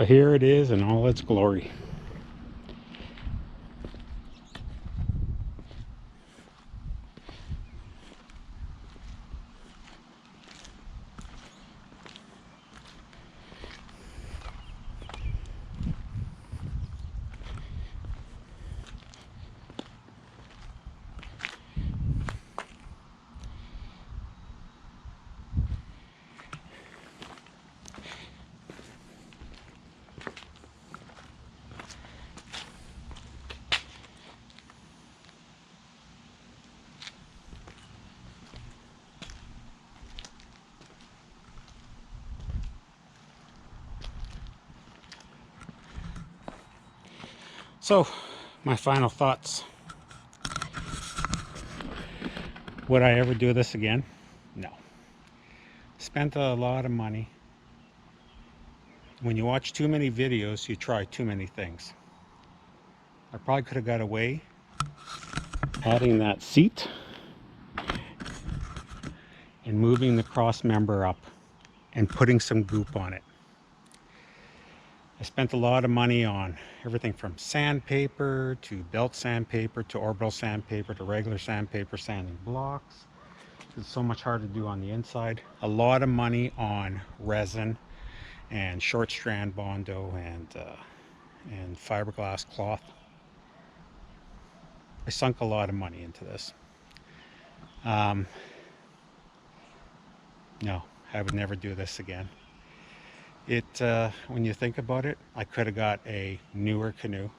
So here it is in all its glory. So, my final thoughts. Would I ever do this again? No. Spent a lot of money. When you watch too many videos, you try too many things. I probably could have got away adding that seat and moving the cross member up and putting some goop on it. I spent a lot of money on everything from sandpaper to belt sandpaper to orbital sandpaper to regular sandpaper, sanding blocks. It's so much harder to do on the inside. A lot of money on resin and short strand Bondo and fiberglass cloth. I sunk a lot of money into this. No, I would never do this again. When you think about it, I could have got a newer canoe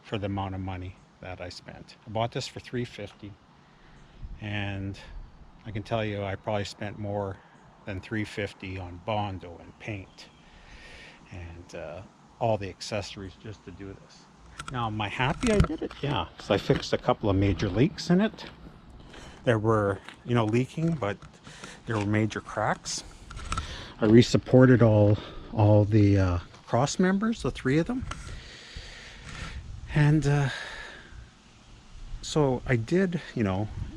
for the amount of money that I spent. I bought this for $350, and I can tell you I probably spent more than $350 on Bondo and paint and all the accessories just to do this. Now, am I happy I did it? Yeah, so I fixed a couple of major leaks in it. There were, leaking, but there were major cracks. I re-supported all the cross members, the 3 of them. And so I did,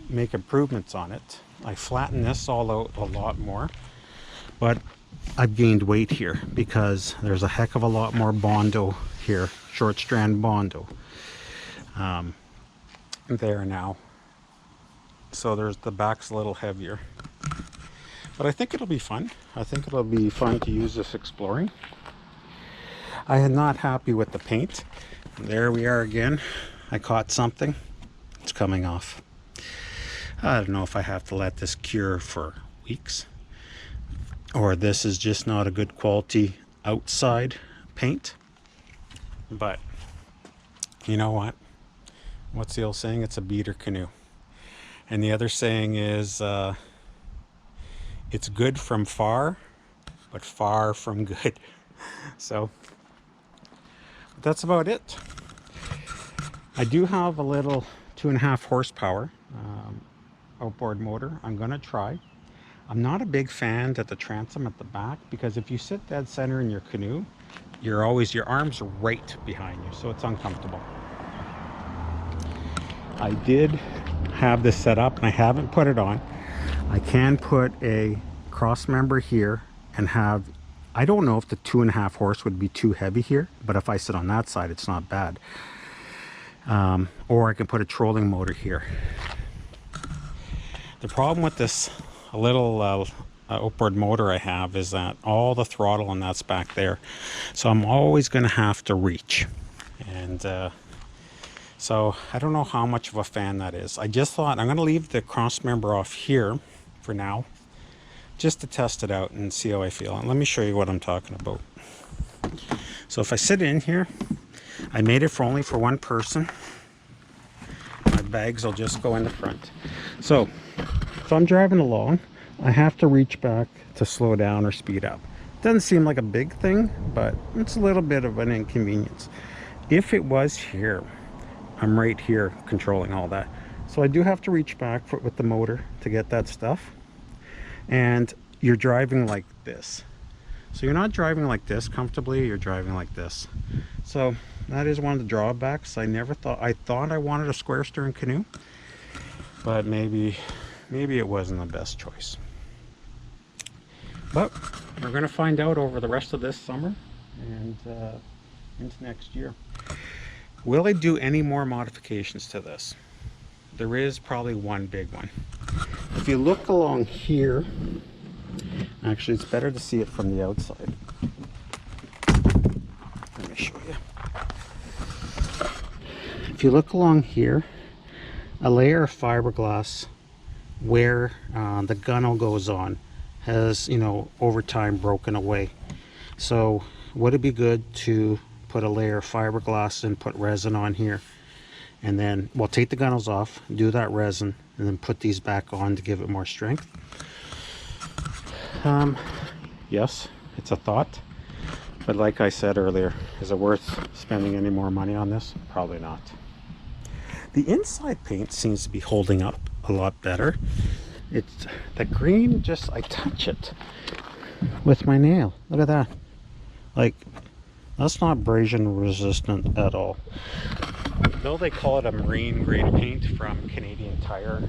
make improvements on it. I flattened this all out a lot more, but I've gained weight here because there's a heck of a lot more Bondo here, short strand Bondo there now. So the back's a little heavier. But I think it'll be fun. I think it'll be fun to use this exploring. I am not happy with the paint. There we are again. I caught something. It's coming off. I don't know if I have to let this cure for weeks, or this is just not a good quality outside paint. But you know what? What's the old saying? It's a beater canoe. And the other saying is, it's good from far, but far from good. So that's about it. I do have a little 2.5 horsepower outboard motor. I'm gonna try. I'm not a big fan at the transom at the back, because if you sit dead center in your canoe, your arms are right behind you, so it's uncomfortable. I did have this set up and I haven't put it on. I can put a cross member here and have, I don't know if the 2.5 horse would be too heavy here, but if I sit on that side, it's not bad. Or I can put a trolling motor here. The problem with this little outboard motor I have is that all the throttle and that's back there. So I'm always going to have to reach. And so I don't know how much of a fan that is. I just thought I'm going to leave the cross member off here for now, just to test it out and see how I feel. And let me show you what I'm talking about. So if I sit in here, I made it only for one person. My bags will just go in the front. So if I'm driving along, I have to reach back to slow down or speed up. Doesn't seem like a big thing, but it's a little bit of an inconvenience. If it was here, I'm right here controlling all that. So I do have to reach back with the motor to get that stuff. And you're driving like this. So you're not driving like this comfortably, you're driving like this. So that is one of the drawbacks. I thought I wanted a square stern canoe, but maybe it wasn't the best choice. But we're gonna find out over the rest of this summer and into next year. Will I do any more modifications to this? There is probably one big one. If you look along here, actually it's better to see it from the outside. Let me show you. If you look along here, a layer of fiberglass where the gunnel goes on has, you know, over time broken away. So would it be good to put a layer of fiberglass and put resin on here, and then we'll take the gunnels off, do that resin, and then put these back on to give it more strength? Yes, it's a thought, but like I said earlier, is it worth spending any more money on this? Probably not. The inside paint seems to be holding up a lot better. It's the green, just I touch it with my nail. Look at that. Like, that's not abrasion resistant at all. Though they call it a marine grade paint from Canadian Tire.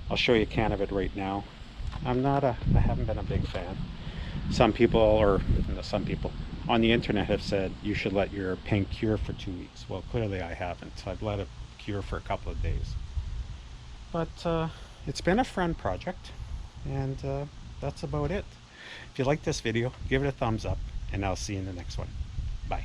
I'll show you a can of it right now. I haven't been a big fan. Some people on the internet have said you should let your paint cure for 2 weeks. Well, clearly I haven't. I've let it cure for a couple of days. But it's been a fun project, and that's about it. If you like this video, give it a thumbs up, and I'll see you in the next one. Bye.